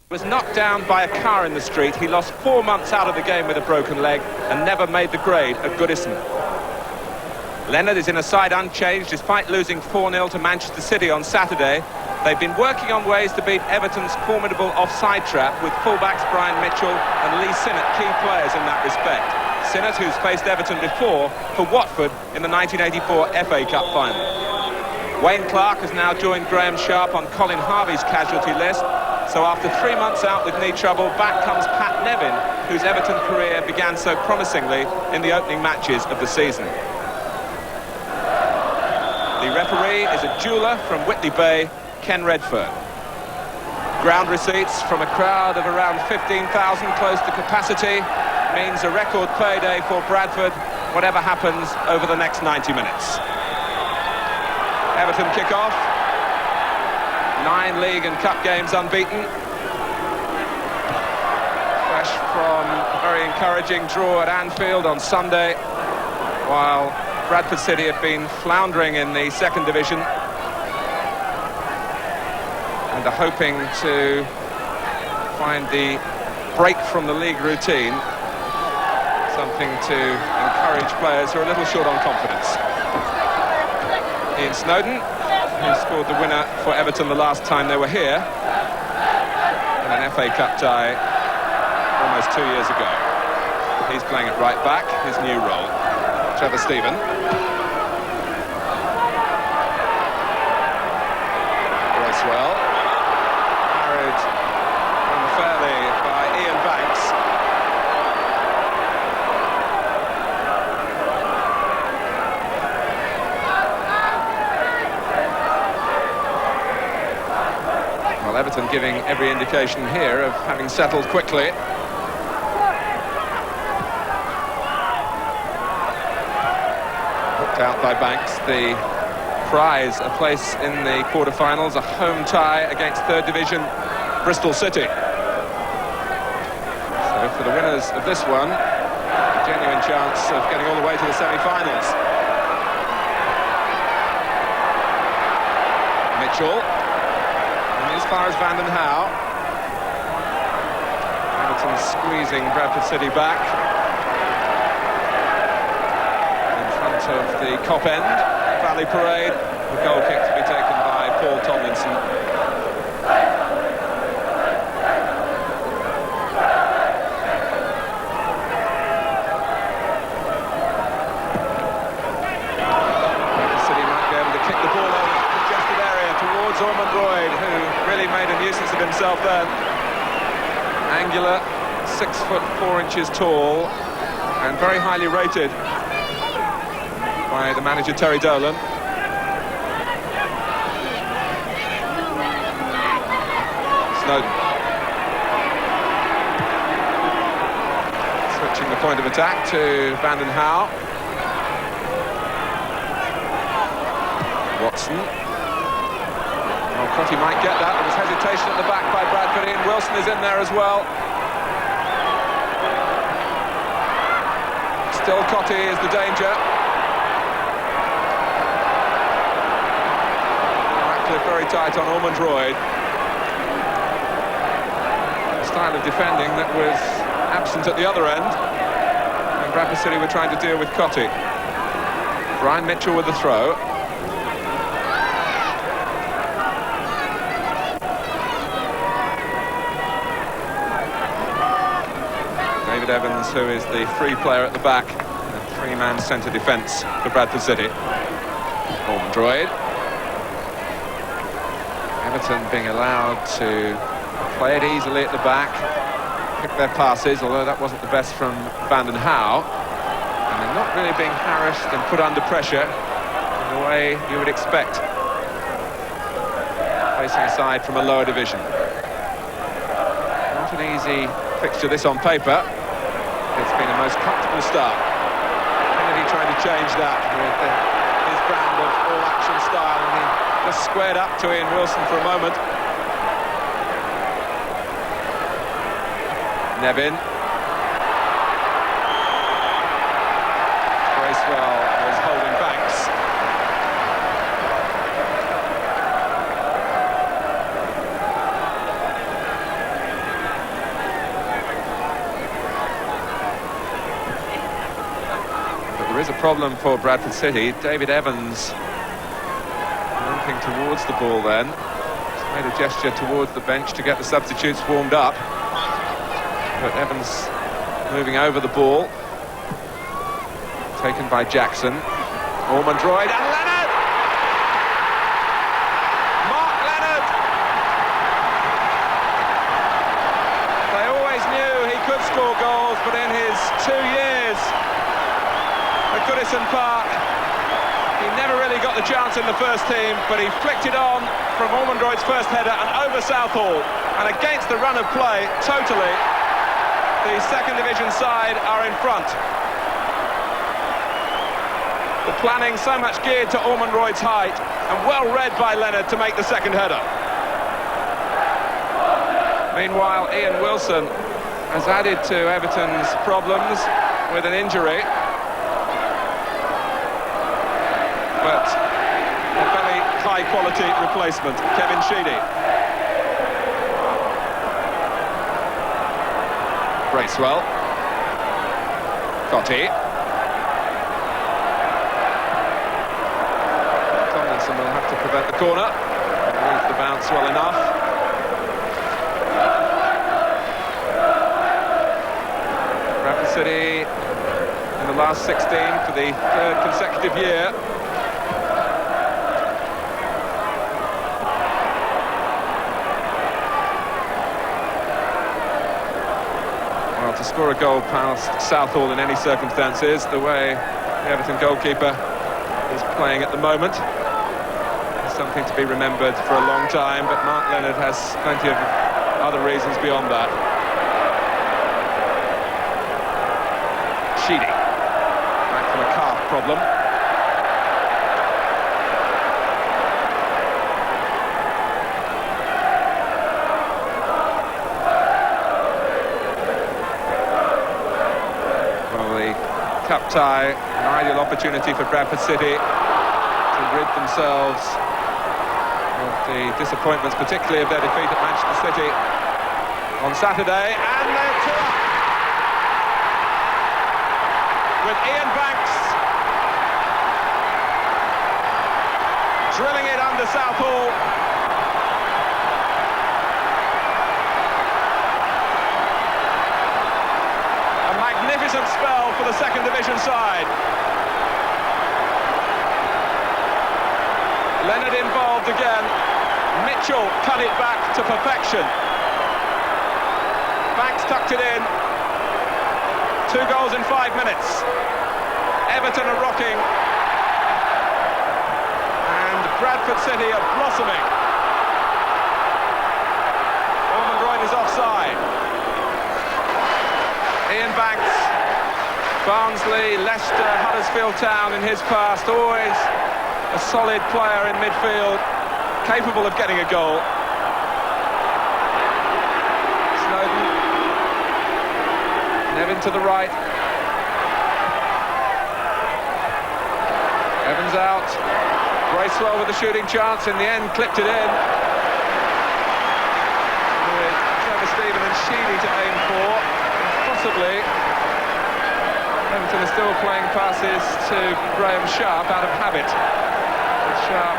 Was knocked down by a car in the street. He lost 4 months out of the game with a broken leg and never made the grade at Goodison. Leonard is in a side unchanged despite losing 4-0 to Manchester City on Saturday. They've been working on ways to beat Everton's formidable offside trap with fullbacks Brian Mitchell and Lee Sinnott key players in that respect. Sinnott, who's faced Everton before for Watford in the 1984 FA Cup final. Wayne Clark has now joined Graham Sharp on Colin Harvey's casualty list. So after 3 months out with knee trouble, back comes Pat Nevin, whose Everton career began so promisingly in the opening matches of the season. The referee is a jeweller from Whitley Bay, Ken Redfern. Ground receipts from a crowd of around 15,000, close to capacity, means a record payday for Bradford, whatever happens over the next 90 minutes. Everton kick-off. 9 league and cup games unbeaten. Fresh from a very encouraging draw at Anfield on Sunday, while Bradford City have been floundering in the second division and are hoping to find the break from the league routine, something to encourage players who are a little short on confidence. Ian Snowden, who scored the winner for Everton the last time they were here in an FA Cup tie almost 2 years ago. He's playing at right back, his new role. Trevor Stephen. Bracewell. Carried unfairly by Ian Banks. Everton giving every indication here of having settled quickly. Hooked out by Banks. The prize, a place in the quarter-finals, a home tie against third division Bristol City. So for the winners of this one, a genuine chance of getting all the way to the semi-finals. Mitchell. As far as Van den Hauwe. Everton squeezing Bradford City back in front of the Cop End Valley Parade. The goal kick to be taken by Paul Tomlinson. Bradford City might be able to kick the ball over the congested area towards Ormond Royd, who really made a nuisance of himself then. Angular, 6 foot 4 inches tall, and very highly rated by the manager Terry Dolan. Snowden. Switching the point of attack to Van den Hauwe. Watson. Crotty might get that. There was hesitation at the back by Bradford. Ian Wilson is in there as well. Still Crotty is the danger. Ratcliffe very tight on Ormond Royd. A style of defending that was absent at the other end. And Bradford City were trying to deal with Crotty. Brian Mitchell with the throw. Evans, who is the free player at the back, and three-man centre defence for Bradford City. Ormond Royd. Everton being allowed to play it easily at the back, pick their passes, although that wasn't the best from Van den Hauwe. And they're not really being harassed and put under pressure in the way you would expect, facing a side from a lower division. Not an easy fixture this on paper. It's been a most comfortable start. Kennedy trying to change that with his brand of all-action style, and he just squared up to Ian Wilson for a moment. Nevin. Bracewell was holding Banks. Here's a problem for Bradford City. David Evans limping towards the ball then. He's made a gesture towards the bench to get the substitutes warmed up. But Evans moving over the ball. Taken by Jackson. Ormondroyd and Leonard! Mark Leonard! They always knew he could score goals, but in his 2 years at Goodison Park, he never really got the chance in the first team, but he flicked it on from Ormondroyd's first header and over Southall. And against the run of play, totally, the second division side are in front. The planning so much geared to Ormondroyd's height, and well read by Leonard to make the second header. Meanwhile, Ian Wilson has added to Everton's problems with an injury. But a very high-quality replacement, Kevin Sheedy. Bracewell. Cottee. Tomlinson will have to prevent the corner. Move the bounce well enough. Bradford City in the last 16 for the third consecutive year. To score a goal past Southall in any circumstances, the way the Everton goalkeeper is playing at the moment, is something to be remembered for a long time, but Mark Leonard has plenty of other reasons beyond that. Sheedy, back from a calf problem. Cup tie, an ideal opportunity for Bradford City to rid themselves of the disappointments, particularly of their defeat at Manchester City on Saturday. And they're two up with Ian Banks drilling it under Southall. Magnificent spell for the second division side. Leonard involved again. Mitchell cut it back to perfection. Banks tucked it in. 2 goals in 5 minutes. Everton are rocking. And Bradford City are blossoming. Ormondroyd is offside. Ian Banks, Barnsley, Leicester, Huddersfield Town in his past, always a solid player in midfield, capable of getting a goal. Snowden, Nevin to the right. Evans out. Bracewell with a shooting chance, in the end clipped it in. With Trevor Stephen and Sheedy to aim for. Possibly Everton is still playing passes to Graham Sharp out of habit. With Sharp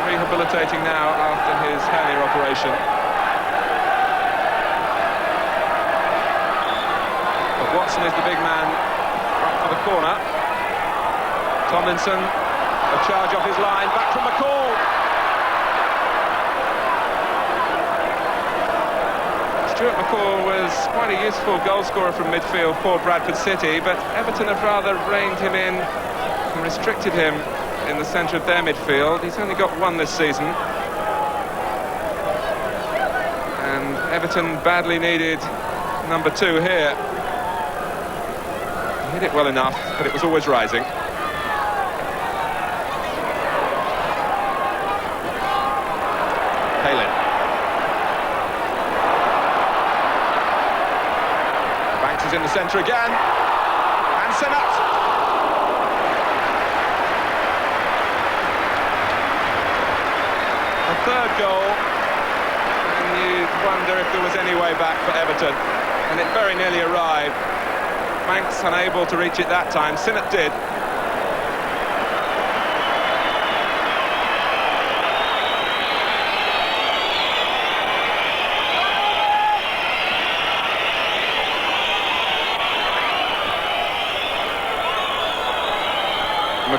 rehabilitating now after his hernia operation. But Watson is the big man up for the corner. Tomlinson, a charge off his line, back from McCall. Stuart McCall was quite a useful goalscorer from midfield for Bradford City, but Everton have rather reined him in and restricted him in the centre of their midfield. He's only got 1 this season. And Everton badly needed number 2 here. He hit it well enough, but it was always rising. In the centre again, and Senat. A third goal, and you'd wonder if there was any way back for Everton, and it very nearly arrived. Banks unable to reach it that time. Sinnott did.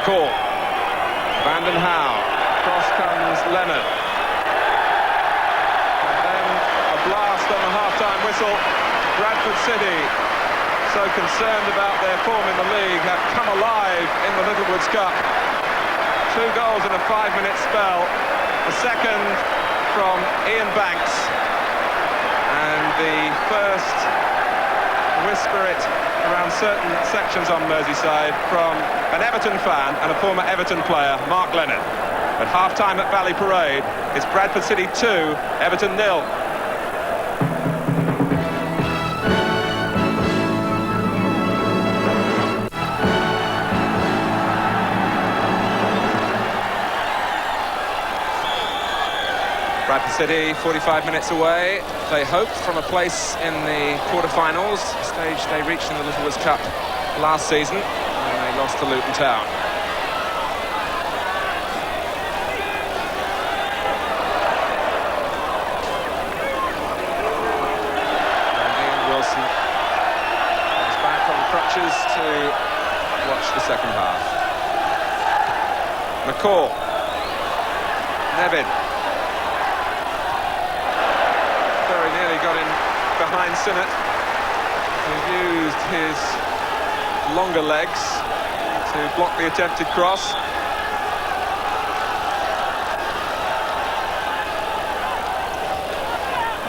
McCall. Vanden Hauwe. Cross comes Leonard. And then a blast on the half-time whistle. Bradford City, so concerned about their form in the league, have come alive in the Littlewoods Cup. 2 goals in a 5-minute spell. The second from Ian Banks. And the first whisper it around certain sections on Merseyside from an Everton fan and a former Everton player, Mark Leonard. At half-time at Valley Parade, it's Bradford City 2, Everton 0. Bradford City, 45 minutes away. They hoped from a place in the quarter-finals, a stage they reached in the Littlewoods Cup last season, when they lost to Luton Town. And Ian Wilson comes back on crutches to watch the second half. McCall. Nevin. Got in behind Sinnott, who used his longer legs to block the attempted cross.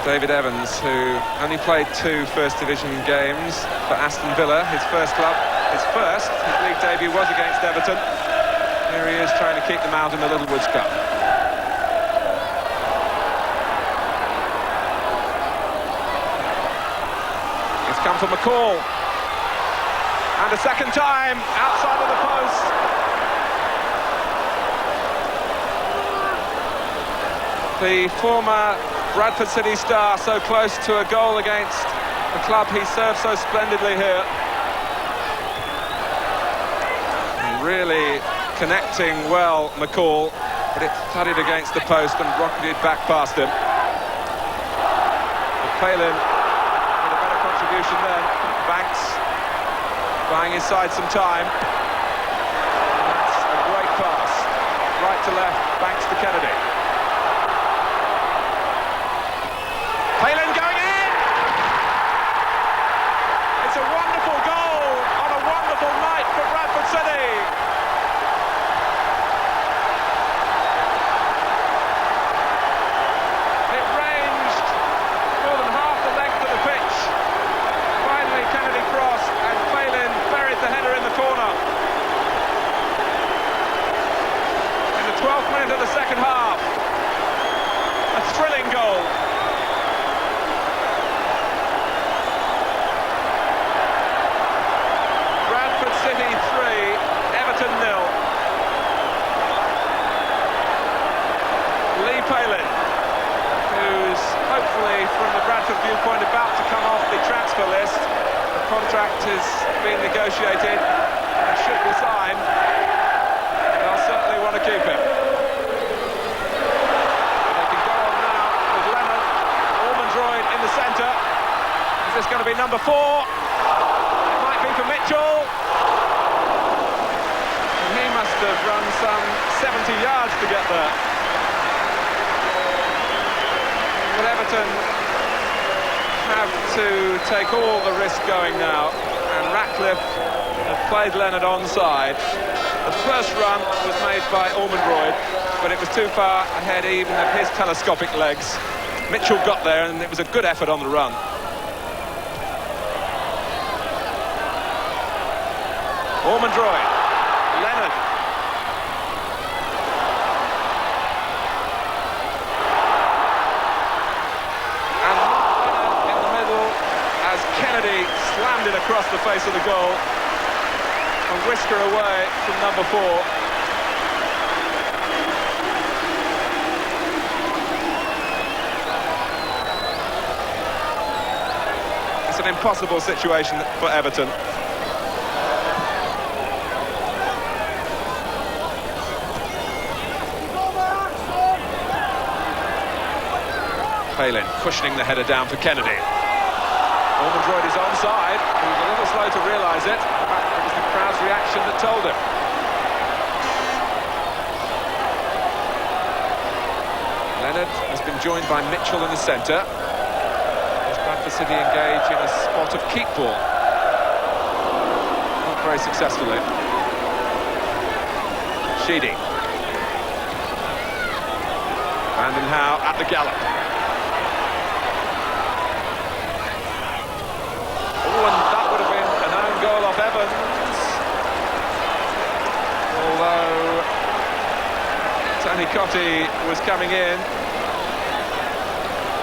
David Evans, who only played 2 First Division games for Aston Villa, his first club, his league debut was against Everton. Here he is trying to keep them out in the Littlewoods Cup. Come for McCall, and a second time outside of the post. The former Bradford City star so close to a goal against the club he served so splendidly here. And really connecting well, McCall, but it thudded against the post and rocketed back past him. But Palin contribution then. Banks buying his side some time. And that's a great pass. Right to left, Banks to Kennedy. Palin going in! It's a wonderful goal on a wonderful night for Bradford City. It ranged more than half the length of the pitch. Kennedy crossed and Palin buried the header in the corner. In the 12th minute of the second half, a thrilling goal. Bradford City 3, Everton 0. Lee Palin, who's hopefully from the Bradford viewpoint about to come off the transfer list. Contract has been negotiated and should be signed. They'll certainly want to keep him. They can go on now with Leonard. Ormondroyd in the centre. Is this going to be number 4? It might be for Mitchell. And he must have run some 70 yards to get there. But Everton have to take all the risk going now, and Ratcliffe have played Leonard onside. The first run was made by Ormondroyd, but it was too far ahead even of his telescopic legs. Mitchell got there, and it was a good effort on the run. Ormondroyd, Leonard. Kennedy slammed it across the face of the goal and whisked her away from number 4. It's an impossible situation for Everton. Palin cushioning the header down for Kennedy. Ormondroyd is onside. He was a little slow to realise it. It was the crowd's reaction that told him. Leonard has been joined by Mitchell in the centre. As Bradford City engage in a spot of keep ball. Not very successfully. Sheedy. Vanden Hauwe at the gallop. Oh, and that would have been an own goal off Evans. Although Tony Cottee was coming in.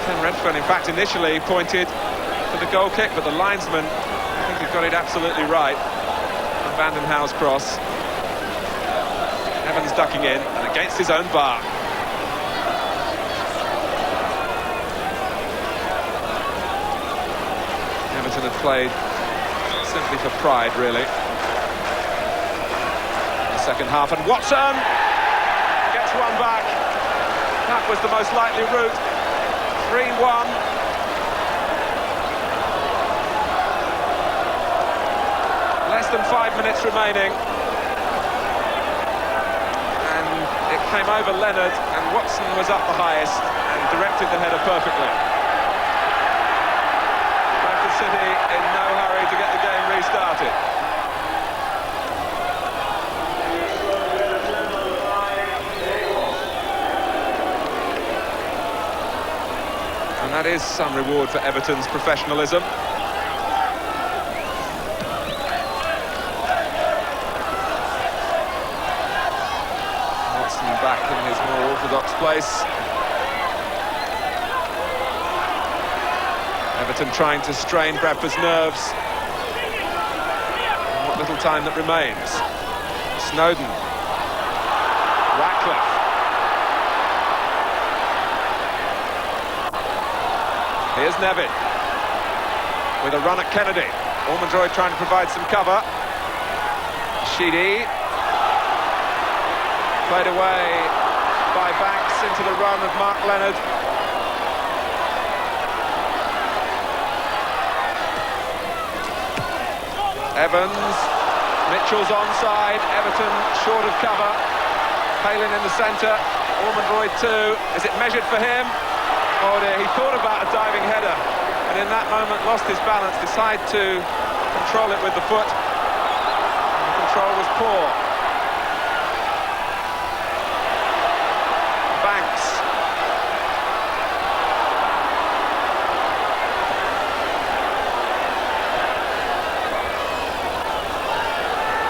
Ken Redfern, in fact, initially pointed to the goal kick, but the linesman, I think, had got it absolutely right. And Vanden Hauwe's cross. Evans ducking in, and against his own bar. Everton had played simply for pride, really. In the second half, and Watson gets one back. That was the most likely route. 3-1. Less than 5 minutes remaining. Came over Leonard, and Watson was up the highest and directed the header perfectly. Bradford City in no hurry to get the game restarted. And that is some reward for Everton's professionalism. Back in his more orthodox place. Everton trying to strain Bradford's nerves. And what little time that remains. Snowden. Ratcliffe. Here's Nevin with a run at Kennedy. Ormondroyd trying to provide some cover. Sheedy. Played away by Banks into the run of Mark Leonard. Evans, Mitchell's onside, Everton short of cover. Palin in the centre, Ormondroyd too. Is it measured for him? Oh dear, he thought about a diving header, and in that moment lost his balance, decided to control it with the foot. And the control was poor. Banks.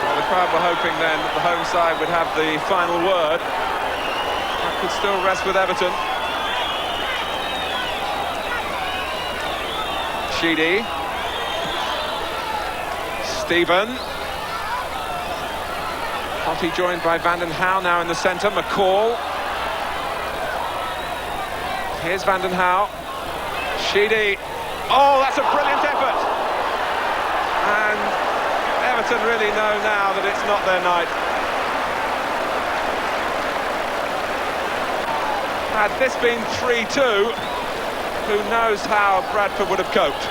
Well, the crowd were hoping then that the home side would have the final word. That could still rest with Everton. Sheedy. Stephen. Cottee joined by Vanden Hauwe now in the centre. McCall. Here's Vanden Hauwe. Sheedy. Oh, that's a brilliant effort. And Everton really know now that it's not their night. Had this been 3-2, who knows how Bradford would have coped.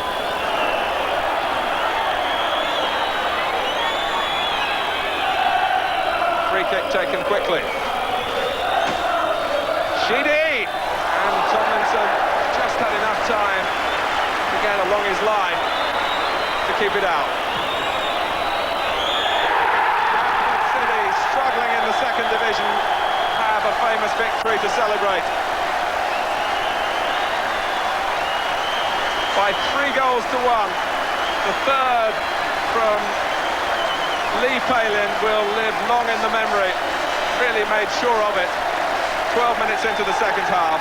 Free kick taken quickly. Sheedy. Tomlinson just had enough time to get along his line to keep it out. Bradford City, struggling in the second division, have a famous victory to celebrate. By 3 goals to 1. The third from Lee Palin will live long in the memory. Really made sure of it. 12 minutes into the second half.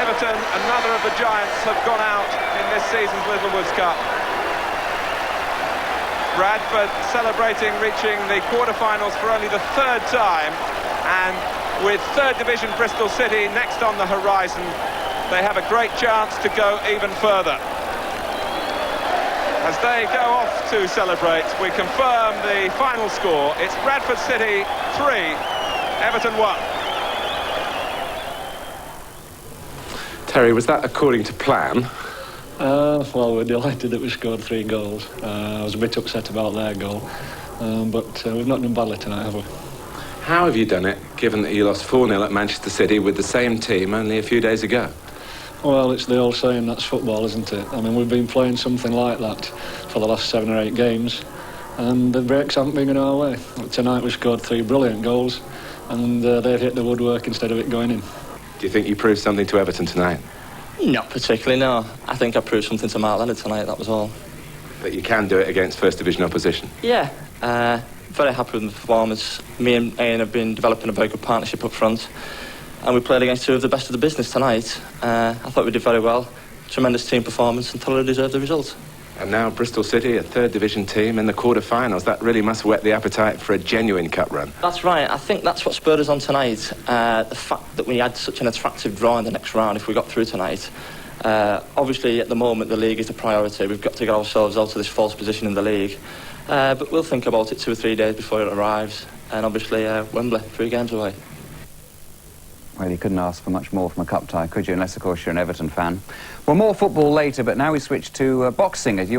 Everton, another of the giants, have gone out in this season's Littlewoods Cup. Bradford celebrating reaching the quarter-finals for only the 3rd time, and with 3rd Division Bristol City next on the horizon, they have a great chance to go even further. As they go off to celebrate, we confirm the final score. It's Bradford City 3, Everton 1. Terry, was that according to plan? Well, we're delighted that we scored 3 goals. I was a bit upset about their goal, but we've not done badly tonight, have we? How have you done it, given that you lost 4-0 at Manchester City with the same team only a few days ago? Well, it's the old saying, that's football, isn't it? I mean, we've been playing something like that for the last 7 or 8 games, and the breaks haven't been in our way. Tonight we scored 3 brilliant goals, and they've hit the woodwork instead of it going in. Do you think you proved something to Everton tonight? Not particularly, no. I think I proved something to Mark Leonard tonight, that was all. That you can do it against First Division opposition? Yeah, very happy with the performance. Me and Ian have been developing a very good partnership up front, and we played against 2 of the best of the business tonight. I thought we did very well. Tremendous team performance, and totally deserved the result. And now Bristol City, a 3rd Division team in the quarter-finals. That really must whet the appetite for a genuine cup run. That's right. I think that's what spurred us on tonight. The fact that we had such an attractive draw in the next round if we got through tonight. Obviously, at the moment, the league is the priority. We've got to get ourselves out of this false position in the league. But we'll think about it 2 or 3 days before it arrives. And obviously, Wembley, 3 games away. Well, you couldn't ask for much more from a cup tie, could you? Unless, of course, you're an Everton fan. Well, more football later, but now we switch to boxing. As you